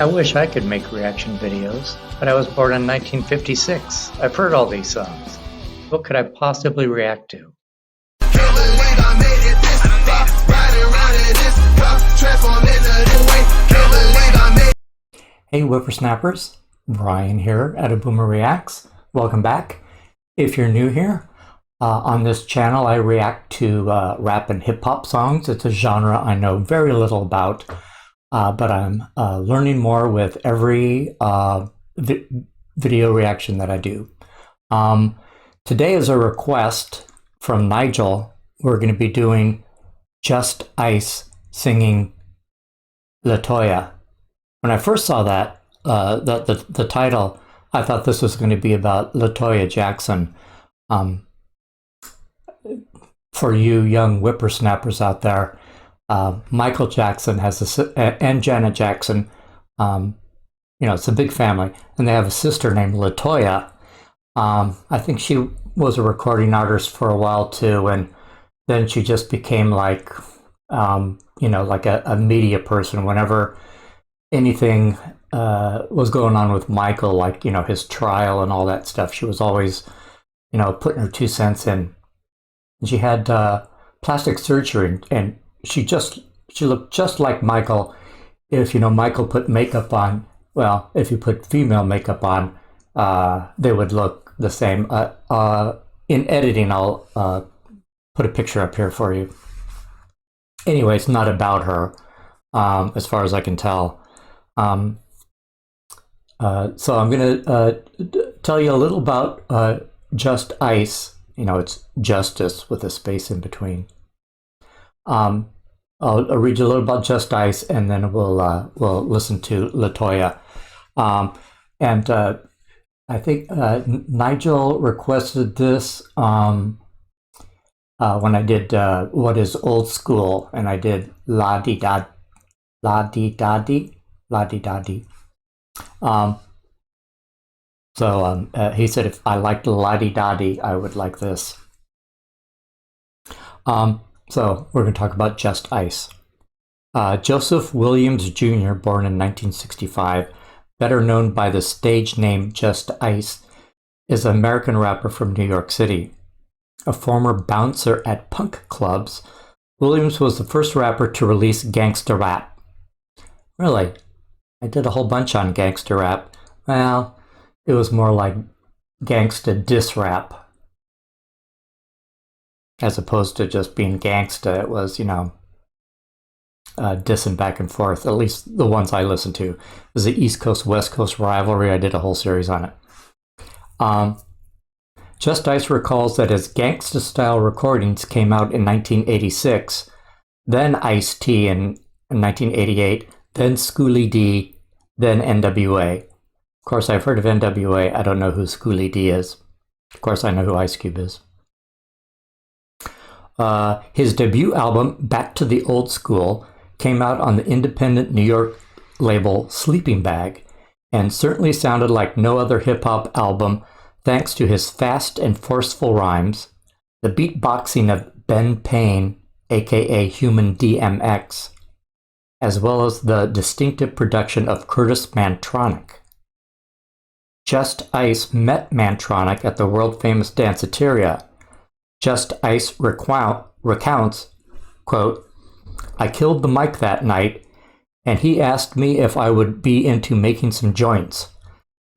I wish I could make reaction videos, but I was born in 1956. I've heard all these songs. What could I possibly react to? Hey whippersnappers, Brian here at A Boomer Reacts. Welcome back. If you're new here, on this channel I react to rap and hip-hop songs. It's a genre I know very little about, but I'm learning more with every video reaction that I do. Today is a request from Nigel. We're going to be doing Just Ice singing LaToya. When I first saw that, the title, I thought this was going to be about LaToya Jackson. For you young whippersnappers out there, Michael Jackson has and Janet Jackson, it's a big family, and they have a sister named LaToya. I think she was a recording artist for a while too, and then she just became like, like a media person. Whenever anything was going on with Michael, like, his trial and all that stuff, she was always, putting her 2 cents in. And she had plastic surgery, and she looked just like Michael. If, Michael put makeup on, well, if you put female makeup on, they would look the same. In editing, I'll put a picture up here for you. Anyway, it's not about her, as far as I can tell. So I'm going to tell you a little about Just Ice. It's justice with a space in between. I'll read you a little about Just Ice, and then we'll listen to LaToya. And I think Nigel requested this when I did What is Old School, and I did La-di-da-di. He said if I liked La-di-da-di, I would like this. So we're going to talk about Just Ice. Joseph Williams Jr., born in 1965, better known by the stage name Just Ice, is an American rapper from New York City. A former bouncer at punk clubs, Williams was the first rapper to release gangsta rap. Really? I did a whole bunch on gangsta rap. Well, it was more like gangsta diss rap. As opposed to just being gangsta, it was, dissing back and forth. At least the ones I listened to. It was the East Coast, West Coast rivalry. I did a whole series on it. Just Ice recalls that his gangsta-style recordings came out in 1986, then Ice-T in 1988, then Schoolie D, then NWA. Of course, I've heard of NWA. I don't know who Schoolie D is. Of course, I know who Ice Cube is. His debut album, Back to the Old School, came out on the independent New York label Sleeping Bag, and certainly sounded like no other hip-hop album thanks to his fast and forceful rhymes, the beatboxing of Ben Payne, aka Human DMX, as well as the distinctive production of Kurtis Mantronik. Just Ice met Mantronik at the world-famous Danceteria. Just Ice recounts, quote, "I killed the mic that night, and he asked me if I would be into making some joints.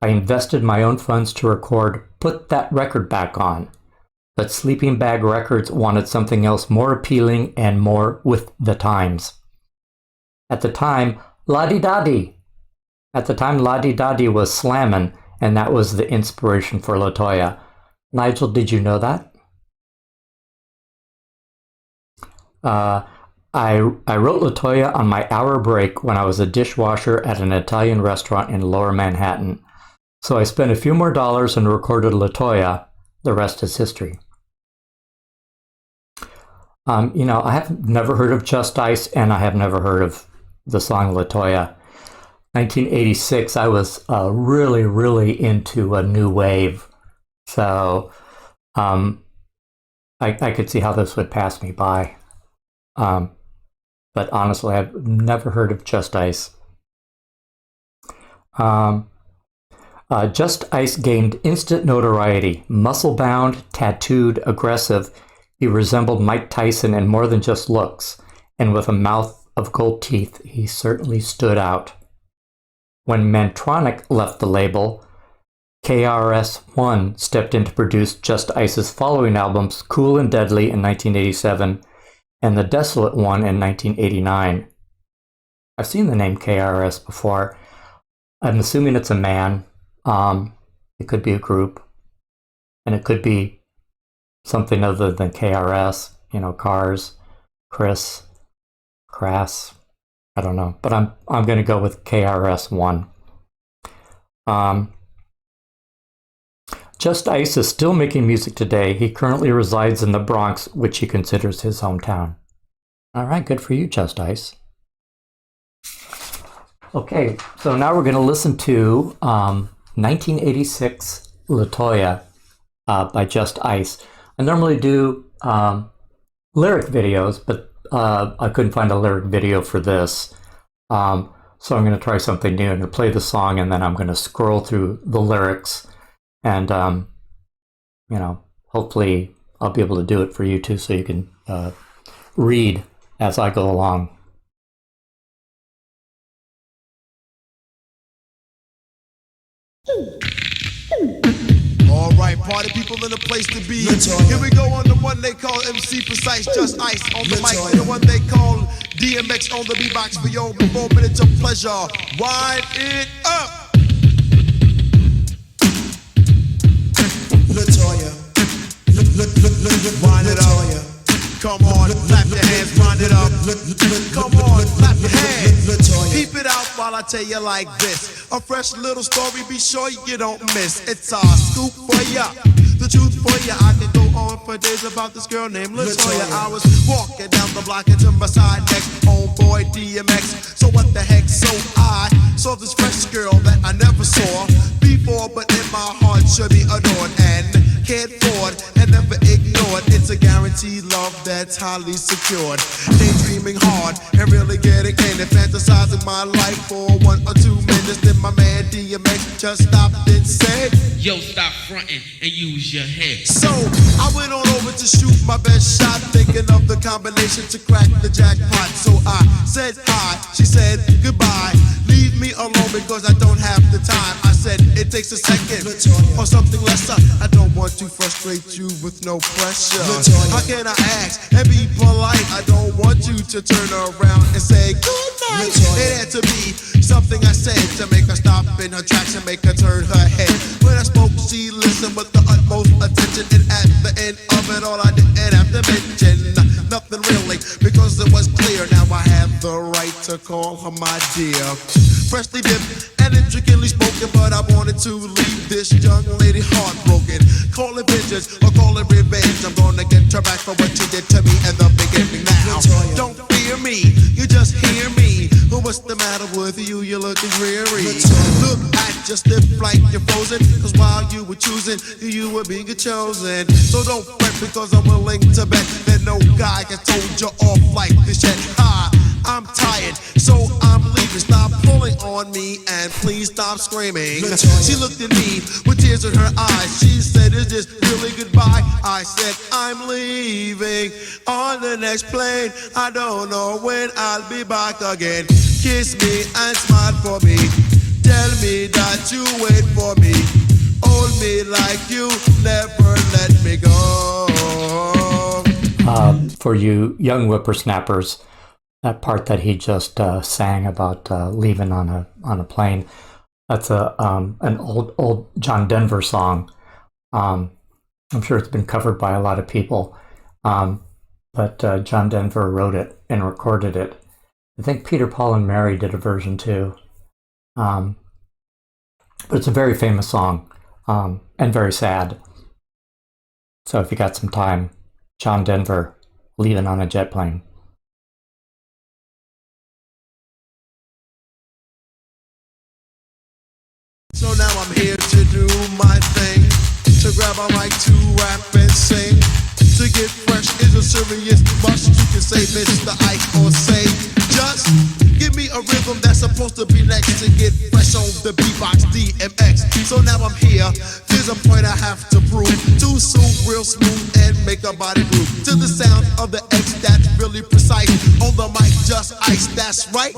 I invested my own funds to record Put That Record Back On, but Sleeping Bag Records wanted something else more appealing and more with the times. At the time, La-di-da-di was slammin', and that was the inspiration for LaToya." Nigel, did you know that? I wrote LaToya on my hour break when I was a dishwasher at an Italian restaurant in Lower Manhattan. So I spent a few more dollars and recorded LaToya. The rest is history. I have never heard of Just Ice, and I have never heard of the song LaToya. 1986, I was really, really into a new wave. So I could see how this would pass me by. But honestly, I've never heard of Just Ice. Just Ice gained instant notoriety. Muscle-bound, tattooed, aggressive, he resembled Mike Tyson in more than just looks, and with a mouth of gold teeth, he certainly stood out. When Mantronik left the label, KRS-One stepped in to produce Just Ice's following albums, Cool and Deadly in 1987 and The Desolate One in 1989. I've seen the name KRS before. I'm assuming it's a man. It could be a group, and it could be something other than KRS, Cars, Chris, Crass. I don't know, but I'm going to go with KRS-One. Just Ice is still making music today. He currently resides in the Bronx, which he considers his hometown. All right, good for you, Just Ice. Okay, so now we're going to listen to 1986 LaToya by Just Ice. I normally do lyric videos, but I couldn't find a lyric video for this. So I'm going to try something new. I'm going to play the song, and then I'm going to scroll through the lyrics. And, hopefully I'll be able to do it for you too, so you can read as I go along. Alright, party people in the place to be. LaToya. Here we go on the one they call MC Precise, Just Ice on the LaToya. Mic. The one they call DMX on the beatbox for your 4 minutes of pleasure. Wind it up. LaToya. Wind it up. Come on, clap your hands, wind it up. Come on, clap your hands. Keep it out while I tell you like this. A fresh little story, be sure you don't miss. It's a scoop for ya, the truth for ya. I can go on for days about this girl named LaToya. I was walking down the block into my side next homeboy DMX. So what the heck? So I saw this fresh girl that I never saw before, but in my heart should be adored and cared for and never ignored. It's a guaranteed love that's highly secured. Daydreaming hard and really getting in it, fantasizing my life for 1 or 2 minutes. Then my man DMX just stopped and said, yo, stop fronting and use your head. So I went on over to shoot my best shot, thinking of the combination to crack the jackpot. So I said hi, she said goodbye. Leave me alone because I don't have the time. I said it takes a second or something lesser. I don't want to frustrate you with no pressure. How can I ask and be polite? I don't want you to turn around and say good night. It had to be something I said to make her stop in her tracks and make her turn her head. When I spoke, she listened with the utmost attention, and at the end of it all, I didn't have to mention nothing really, because it was clear. Now I have the right to call her my dear. Freshly dipped and intricately spoken, but I wanted to leave this young lady heartbroken. Call it vengeance or call it revenge. I'm gonna get her back for what she did to me in the beginning. Now, don't fear me, you just hear me. What's the matter with you? You're looking dreary. Look at your stiff like you're frozen, cause while you were choosing, you were being chosen. So don't fret because I'm willing to bet that no guy has told you off like this yet. I'm tired, so I'm leaving. Stop pulling on me and please stop screaming. She looked at me with tears in her eyes. She said, is this really goodbye? I said, I'm leaving on the next plane. I don't know when I'll be back again. Kiss me and smile for me. Tell me that you wait for me. Hold me like you never let me go. For you young whippersnappers, that part that he just sang about leaving on a plane, that's an old John Denver song. I'm sure it's been covered by a lot of people, but John Denver wrote it and recorded it. I think Peter, Paul, and Mary did a version too. But it's a very famous song and very sad. So if you got some time, John Denver, Leaving on a Jet Plane. So now I'm here to do my thing, to grab a mic, to rap and sing. To get fresh is a serious must. You can say Mr. Ike or say just give me a rhythm that's supposed to be next to get fresh on the beatbox DMX. So now I'm here, there's a point I have to prove. Too soon, real smooth, and make a body move. To the sound of the X that's really precise. On the mic, just ice, that's right.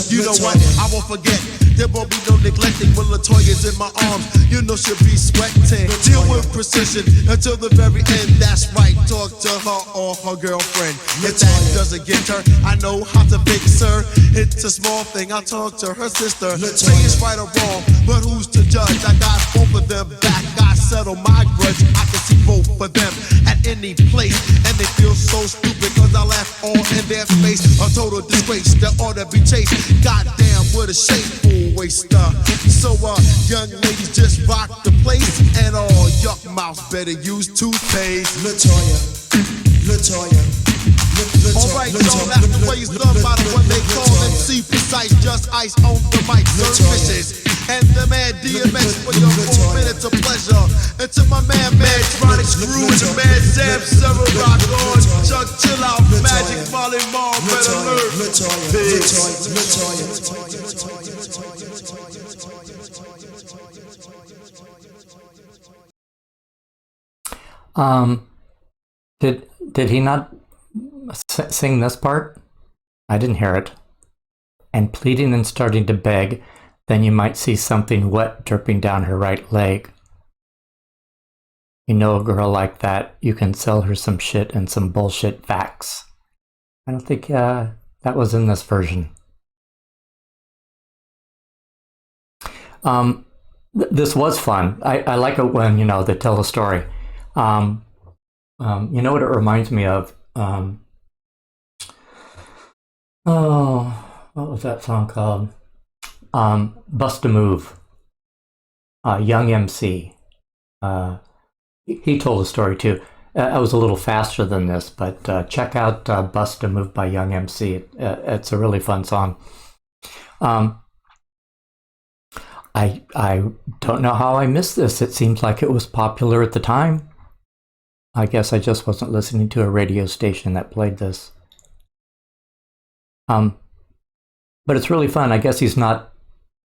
You know what, I won't forget. There won't be no neglecting when LaToya's in my arms. You know she'll be sweating. Deal with precision until the very end, that's right. Talk to her or her girlfriend. If that doesn't get her, I know how to fix her. It's a small thing, I'll talk to her sister. Say it's right or wrong, but who's to judge? I got both of them back, I settle my grudge. I can see both of them at any place, and they feel so stupid cause I laugh all in their face. A total disgrace, they ought to be chased. Goddamn, what a shameful waster. So young ladies, just rock the place, and all yuck mouths better use toothpaste. LaToya. Alright, y'all, that's the way it's done by the one they call MC Precise. Just ice on the mic, services. And the man DMX for your 4 minutes of pleasure. And to my man Mantronik, Screw and the man Sam Several Rock on. Chuck, chill out, Magic, Molly Mall, Red Alert. Did he not sing this part? I didn't hear it. And pleading and starting to beg, then you might see something wet dripping down her right leg. You know a girl like that, you can sell her some shit and some bullshit facts. I don't think that was in this version. This was fun. I like it when, you know, they tell a story. You know what it reminds me of? Oh, what was that song called? Bust a Move. Young MC. He told a story too. I was a little faster than this, but check out Bust a Move by Young MC. It's a really fun song. I don't know how I missed this. It seems like it was popular at the time. I guess I just wasn't listening to a radio station that played this. But it's really fun. I guess he's not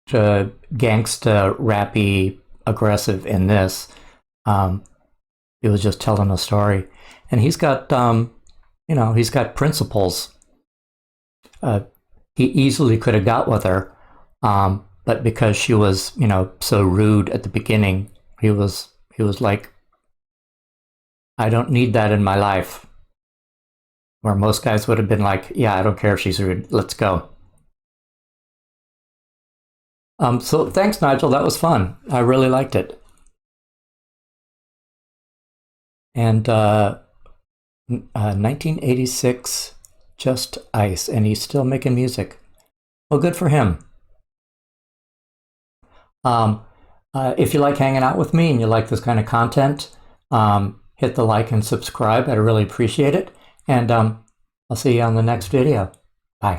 gangsta, rappy, aggressive in this. He was just telling a story. And he's got, you know, he's got principles. He easily could have got with her, but because she was, you know, so rude at the beginning, he was like, I don't need that in my life. Where most guys would have been like, yeah, I don't care if she's rude, let's go. So thanks, Nigel, that was fun. I really liked it. And 1986, Just Ice, and he's still making music. Well, good for him. If you like hanging out with me and you like this kind of content, hit the like and subscribe. I'd really appreciate it. And I'll see you on the next video.